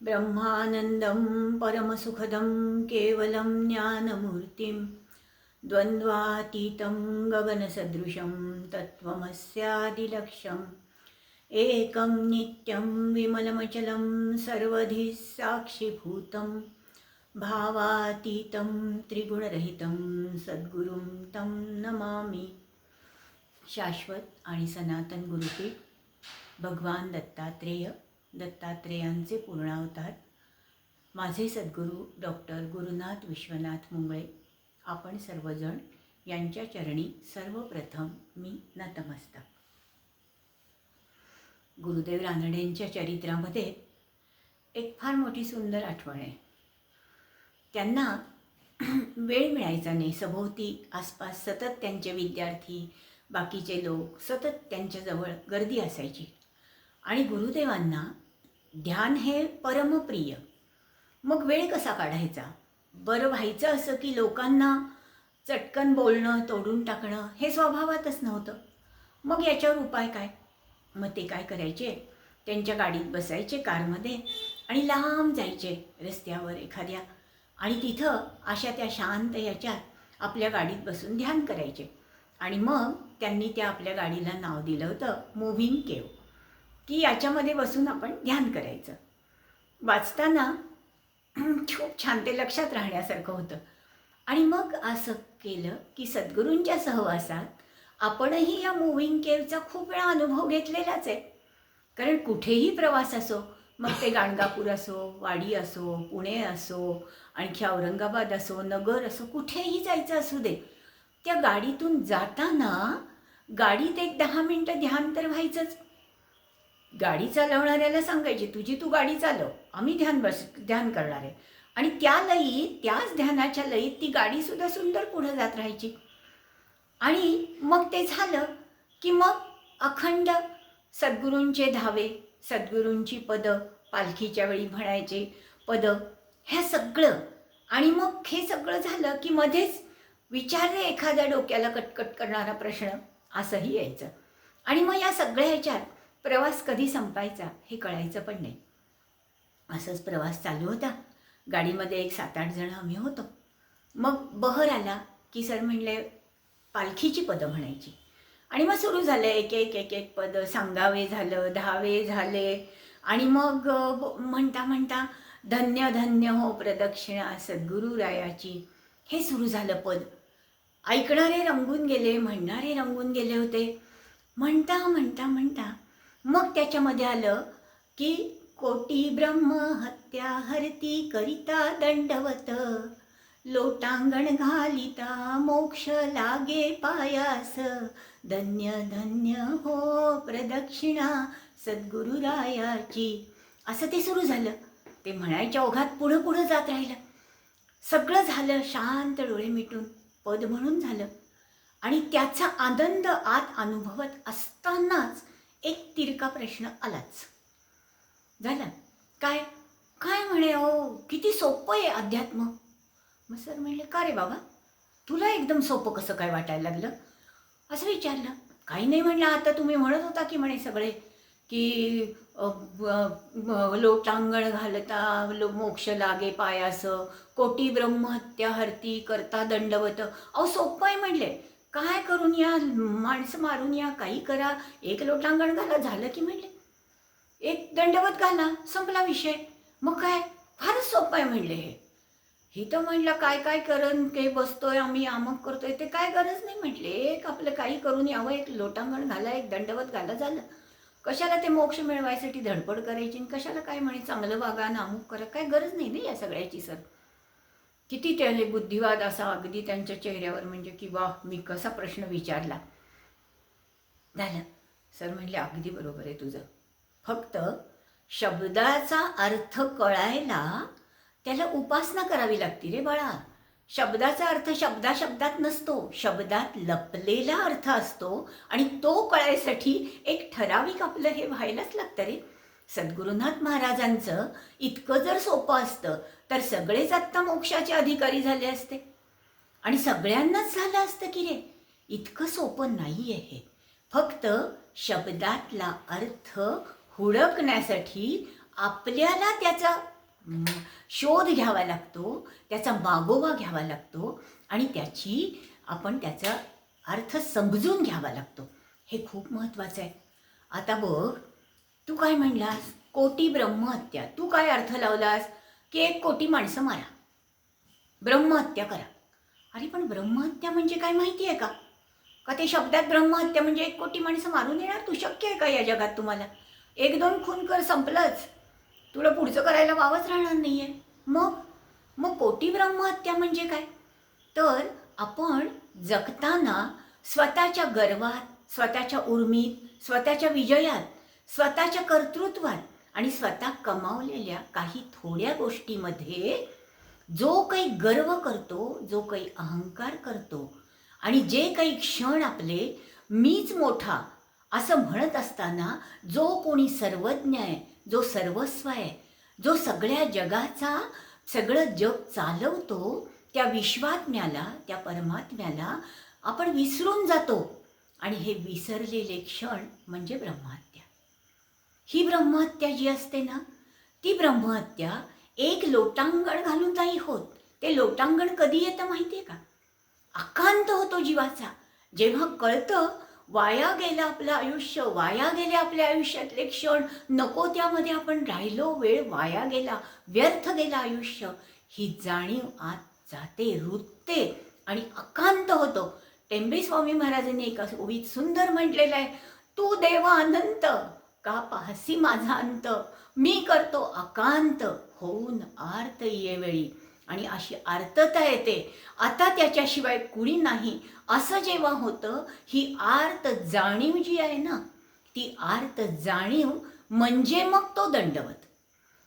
ब्रह्मानन्दं परमसुखदं केवलं ज्ञानमूर्तिं द्वन्द्वातीतं गगनसदृशं तत्त्वमस्यादिलक्ष्यम् एकं नित्यं विमलमचलं सर्वधि साक्षिभूतं भावातीतं त्रिगुणरहितं सद्गुरुं तं नमामि. शाश्वत आणि सनातन गुरुपीठ भगवान दत्तात्रेयांचे पूर्णावतार माझे सद्गुरू डॉक्टर गुरुनाथ विश्वनाथ मुंगळे, आपण सर्वजण यांच्या चरणी सर्वप्रथम मी नतमस्तक. गुरुदेव रानडेंच्या चरित्रामध्ये एक फार मोठी सुंदर आठवण आहे. त्यांना वेळ मिळायचा नाही. सभोवती आसपास सतत त्यांचे विद्यार्थी, बाकीचे लोक सतत त्यांच्याजवळ गर्दी असायची आणि गुरुदेवांना ध्यान हे परमप्रिय. मग वेळ कसा काढायचा? बरं व्हायचं असं की लोकांना चटकन बोलणं, तोडून टाकणं हे स्वभावातच नव्हतं. मग याच्यावर उपाय काय? मग ते काय करायचे, त्यांच्या गाडीत बसायचे कारमध्ये आणि लांब जायचे रस्त्यावर एखाद्या, आणि तिथं अशा त्या शांत याच्यात आपल्या गाडीत बसून ध्यान करायचे. आणि मग त्यांनी त्या आपल्या गाडीला नाव दिलं होतं मूव्हिंग केव, की याच्यामध्ये बसून आपण ध्यान करायचं. वाचताना खूप छान ते लक्षात राहण्यासारखं होतं. आणि मग असं केलं की सद्गुरूंच्या सहवासात आपणही या मूव्हिंग केवचा खूप वेळा अनुभव घेतलेलाच आहे. कारण कुठेही प्रवास असो, मग ते गाणगापूर असो, वाडी असो, पुणे असो, आणखी औरंगाबाद असो, नगर असो, कुठेही जायचं असू दे, त्या गाडीतून जाताना गाडीत एक 10 मिनटं ध्यान तर व्हायचंच. गाडी चालवणाऱ्याला सांगायची, तुझी तू गाडी चालव, आम्ही ध्यान करणार आहे. आणि त्या लयीत, त्याच ध्यानाच्या लयीत ती गाडीसुद्धा सुंदर पुढं जात राहायची. आणि मग ते झालं की मग अखंड सद्गुरूंचे धावे, सद्गुरूंची पदं, पालखीच्या वेळी म्हणायचे पदं, ह्या सगळं. आणि मग हे सगळं झालं की मध्येच विचारले एखाद्या डोक्याला कटकट करणारा प्रश्न, असंही यायचं. आणि मग या सगळ्या ह्याच्यात प्रवास कधी संपायचा हे कळायचं पण नाही. असंच प्रवास चालू होता. गाडीमध्ये एक 7-8 जण आम्ही होतो. मग बहर आला की सर म्हणले पालखीची पदं म्हणायची. आणि मग सुरू झालं एक एक एक एक पदं, सांगावे झालं, धावे झाले. आणि मग म्हणता म्हणता धन्य धन्य हो प्रदक्षिणा सद्गुरुरायाची, हे सुरू झालं पद. ऐकणारे रंगून गेले, म्हणणारे रंगून गेले होते. म्हणता म्हणता म्हणता मग त्याच्यामध्ये आलं की कोटी ब्रह्म हत्या हरती करिता दंडवत, लोटांगण घालिता मोक्ष लागे पायास, धन्य धन्य हो प्रदक्षिणा सद्गुरुरायाची. असं ते सुरू झालं. ते म्हणायच्या ओघात पुढं पुढं जात राहिलं. सगळं झालं, शांत डोळे मिटून पद म्हणून झालं. आणि त्याचा आनंद आत अनुभवत असतानाच एक तिरका प्रश्न आलाच. झालं काय? काय म्हणे, ओ किती सोपं आहे अध्यात्म. मग सर म्हणले, का रे बाबा, तुला एकदम सोपं कसं काय वाटायला लागलं? असं विचारलं. काही नाही म्हणलं, आता तुम्ही म्हणत होता की म्हणे सगळे की लोटांगण घालता मोक्ष लागे पायास, कोटी ब्रह्महत्या हरती करता दंडवत. अहो सोपं आहे म्हणले. काय करून या, माणसं मारून या, काही करा, एक लोटांगण घाला, झालं की म्हणले, एक दंडवत घाला, संपला विषय. मग काय, फारच सोपं आहे म्हणले हे. ही तर म्हणलं काय काय करून काही बसतोय आम्ही, अमक करतोय, ते काय गरज नाही म्हटले. एक आपलं काही करून यावं, एक लोटांगण घाला, एक दंडवत घाला, झालं. कशाला ते मोक्ष मिळवायसाठी धडपड करायची, कशाला काय म्हणे चांगलं वागा ना अमुक करा, काय गरज नाही ना या सगळ्याची. सर किती त्याने बुद्धिवाद असा अगदी त्यांच्या चेहऱ्यावर, म्हणजे की वा मी कसा प्रश्न विचारला. झालं. सर म्हणले, अगदी बरोबर आहे तुझं, फक्त शब्दाचा अर्थ कळायला त्याला उपासना करावी लागते रे बाळा. शब्दाचा अर्थ शब्दात नसतो, शब्दात लपलेला अर्थ असतो. आणि तो कळायसाठी एक ठराविक आपलं हे व्हायलाच लागतं रे. सद्गुरुनाथ महाराजांचं इतकं जर सोपं असतं तर सगळेच आत्ता मोक्षाचे अधिकारी झाले असते आणि सगळ्यांनाच झालं असतं की रे. इतकं सोपं नाही आहे हे. फक्त शब्दातला अर्थ हुडकण्यासाठी आपल्याला त्याचा म, शोध घ्यावा लागतो, त्याचा मागोवा घ्यावा लागतो आणि आपण त्याचा अर्थ समजून घ्यावा लागतो. हे खूप महत्त्वाचं आहे. आता बघ, तू काय म्हणलास? कोटी ब्रह्महत्या. तू काय अर्थ लावलास? की 1,000,000,000 माणसं मारा, ब्रह्महत्या करा. अरे पण ब्रह्महत्या म्हणजे काय माहिती आहे का? का ते शब्दात ब्रह्महत्या म्हणजे 1,000,000,000 माणसं मारून येणार? तू शक्य आहे का या जगात तुम्हाला? 1-2 खून कर, संपलंच. तुला पुढचं करायला वावच राहणार नाही आहे. मग मग कोटी ब्रह्महत्या म्हणजे काय? तर आपण जगताना स्वतःच्या गर्वात, स्वतःच्या उर्मीत, स्वतःच्या विजयात, स्वतःच्या कर्तृत्वात आणि स्वतः कमावलेल्या काही थोड्या गोष्टीमध्ये जो काही गर्व करतो, जो काही अहंकार करतो आणि जे काही क्षण आपले मीच मोठा असं म्हणत असताना जो कोणी सर्वज्ञ आहे, जो सर्वस्व आहे, जो सगळ्या जगाचा सगळं जग चालवतो, त्या विश्वात्म्याला, त्या परमात्म्याला आपण विसरून जातो. आणि हे विसरलेले क्षण म्हणजे ब्रह्महत्या. ही ब्रह्महत्या जी असते ना, ती ब्रह्महत्या एक लोटांगण घालून नाही होत. ते लोटांगण कधी येतं माहिती आहे का? आकांत होतो जीवाचा. जेव्हा कळतं वाया गेलं आपलं आयुष्य, वाया गेले आपल्या आयुष्यातले क्षण, नको त्यामध्ये आपण राहिलो, वेळ वाया गेला, व्यर्थ गेलं आयुष्य, ही जाणीव आत जाते, रुतते आणि आकांत होतो. टेंबे स्वामी महाराजांनी एका ओवीत सुंदर म्हटलेलं आहे, तू देवा अनंत, का पाहसी माझा अंत, मी करतो आकांत, होऊन आर्त येवेळी. आणि अशी आर्तता येते, आता त्याच्याशिवाय कुणी नाही असं जेव्हा होतं, ही आर्त जाणीव जी आहे ना, ती आर्त जाणीव म्हणजे मग तो दंडवत.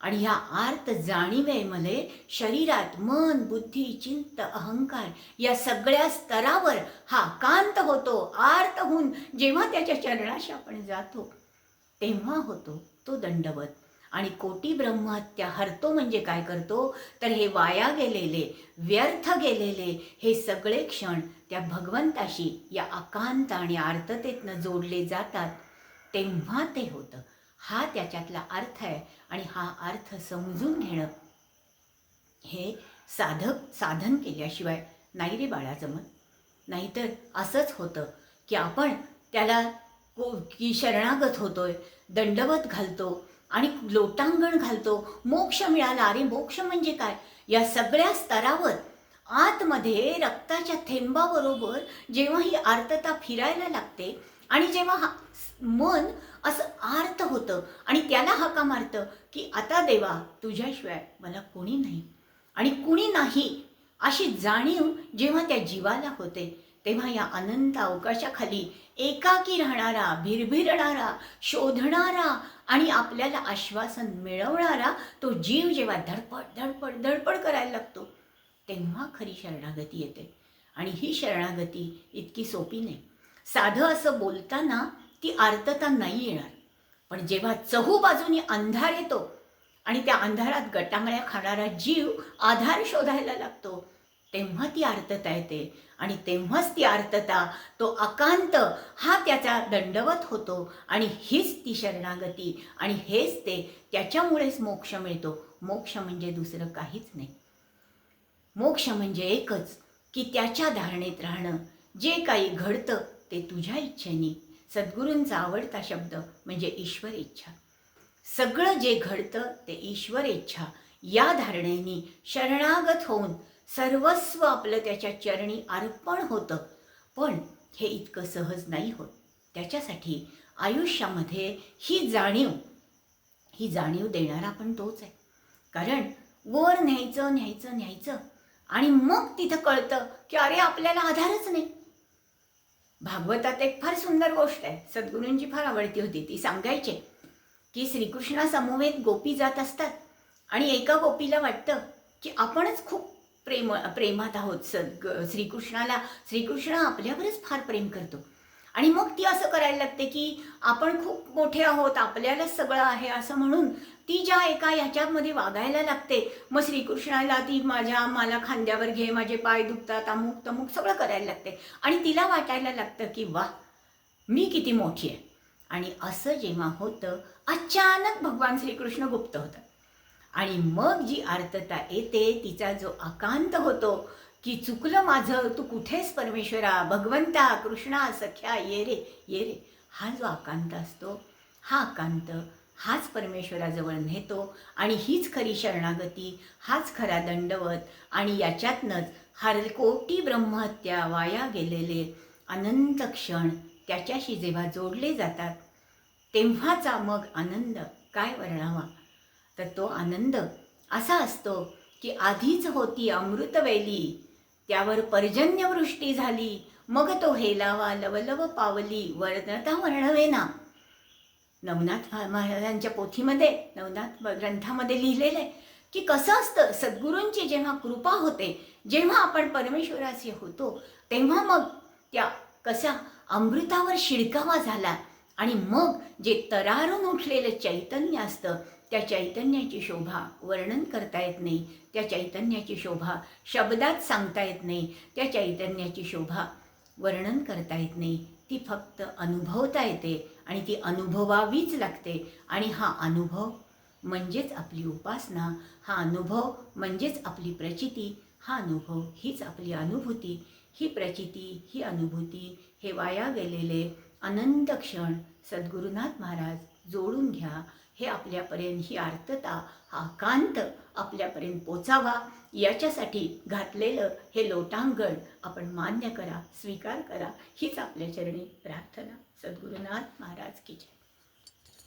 आणि ह्या आर्त जाणीवेमध्ये शरीरात मन, बुद्धी, चित्त, अहंकार या सगळ्या स्तरावर हा कांत होतो. आर्त होऊन जेव्हा त्याच्या चरणाशी आपण जातो तेव्हा होतो तो दंडवत. आणि कोटी ब्रह्महत्या हरतो म्हणजे काय करतो? तर हे वाया गेलेले, व्यर्थ गेलेले हे सगळे क्षण त्या भगवंताशी या अकांत आणि आर्ततेतनं जोडले जातात, तेव्हा ते होतं. हा त्याच्यातला अर्थ आहे. आणि हा अर्थ समजून घेणं हे साधन केल्याशिवाय नाही रे बाळा जमत. नाहीतर असंच होतं की आपण त्याला की शरणागत होतोय, दंडवत घालतो आणि लोटांगण घालतो. मोक्ष मिळाला. अरे मोक्ष म्हणजे काय? या सगळ्या स्तरावर आतमध्ये रक्ताच्या थेंबाबरोबर जेव्हा ही आर्तता फिरायला लागते आणि जेव्हा मन असं आर्त होतं आणि त्याला हाका मारतं की आता देवा तुझ्याशिवाय मला कोणी नाही आणि कुणी नाही अशी जाणीव जेव्हा त्या जीवाला होते, तेव्हा या अनंत अवकाशाखाली एकाकी राहणारा, भिरभिरणारा, शोधणारा आणि आपल्याला आश्वासन मिळवणारा तो जीव जेव्हा धडपड धडपड धडपड करायला लागतो, तेव्हा खरी शरणागती येते. आणि ही शरणागती इतकी सोपी नाही. साधं असं बोलताना ती आर्तता नाही येणार, पण जेव्हा चहूबाजूनी अंधार येतो आणि त्या अंधारात गटांगळ्या खाणारा जीव आधार शोधायला लागतो, तेव्हा ती आर्तता येते. आणि तेव्हाच ती आर्तता, तो अकांत हा त्याचा दंडवत होतो. आणि हीच ती शरणागती आणि हेच ते, त्याच्यामुळेच मोक्ष मिळतो. मोक्ष म्हणजे दुसरं काहीच नाही. मोक्ष म्हणजे एकच, की त्याच्या धारणेत राहणं. जे काही घडतं ते तुझ्या इच्छेने. सद्गुरूंचा आवडता शब्द म्हणजे ईश्वर इच्छा. सगळं जे घडतं ते ईश्वर इच्छा या धारणेने शरणागत होऊन सर्वस्व आपलं त्याच्या चरणी अर्पण होतं. पण हे इतकं सहज नाही होत. त्याच्यासाठी आयुष्यामध्ये ही जाणीव देणारा पण तोच आहे. कारण वर न्यायचं आणि मग तिथं कळतं की अरे आपल्याला आधारच नाही. भागवतात एक फार सुंदर गोष्ट आहे, सद्गुरूंची फार आवडती होती. ती सांगायचे की श्रीकृष्णा समवेत गोपी जात असतात आणि एका गोपीला वाटतं की आपणच खूप प्रेमात आहोत. श्रीकृष्ण आपल्यावरच फार प्रेम करतो. आणि मग ती असं करायला लागते की आपण खूप मोठे आहोत, आपल्यालाच सगळं आहे असं म्हणून ती ज्या एका ह्याच्यामध्ये वागायला लागते. मग श्रीकृष्णाला ती मला खांद्यावर घे, माझे पाय दुखतात, अमुक तमुक सगळं करायला लागते. आणि तिला वाटायला लागतं की वा, मी किती मोठी आहे. आणि असं जेव्हा होतं अचानक भगवान श्रीकृष्ण गुप्त होतात. आणि मग जी आर्तता येते, तिचा जो आकांत होतो की चुकलं माझं, तू कुठेस परमेश्वरा, भगवंता, कृष्णा, सख्या, ये रे ये रे, हा जो आकांत असतो, हा आकांत हाच परमेश्वराजवळ नेतो. आणि हीच खरी शरणागती, हाच खरा दंडवत. आणि याच्यातनंच कोटी ब्रह्महत्या वाया गेलेले अनंत क्षण त्याच्याशी जेव्हा जोडले जातात, तेव्हाचा मग आनंद काय वर्णावा. तर तो आनंद असा असतो की आधीच होती अमृतवेली, त्यावर पर्जन्यवृष्टी झाली, मग तो हेलावा लवलव पावली, वर्णता वर्णवेना. नवनाथ महाराजांच्या पोथीमध्ये, नवनाथ ग्रंथामध्ये लिहिलेलं आहे की कसं असतं, सद्गुरूंची जेव्हा कृपा होते, जेव्हा आपण परमेश्वराचे होतो, तेव्हा मग त्या कसा अमृतावर शिडकावा झाला. आणि मग जे तरारून उठलेलं चैतन्य असतं, त्या चैतन्याची शोभा वर्णन करता येत नाही, त्या चैतन्याची शोभा शब्दात सांगता येत नाही, त्या चैतन्याची शोभा वर्णन करता येत नाही. ती फक्त अनुभवता येते आणि ती अनुभवावीच लागते. आणि हा अनुभव म्हणजेच आपली उपासना, हा अनुभव म्हणजेच आपली प्रचिती, हा अनुभव हीच आपली अनुभूती. ही प्रचिती, ही अनुभूती, हे वाया गेलेले अनंत क्षण सद्गुरुनाथ महाराज जोडून घ्या. हे आपल्यापर्यंत, ही आर्तता, हा कांत आपल्यापर्यंत पोचावा, याच्यासाठी घातलेलं हे लोटांगण आपण मान्य करा, स्वीकार करा. हीच आपल्या चरणी प्रार्थना. सद्गुरुनाथ महाराज की जय.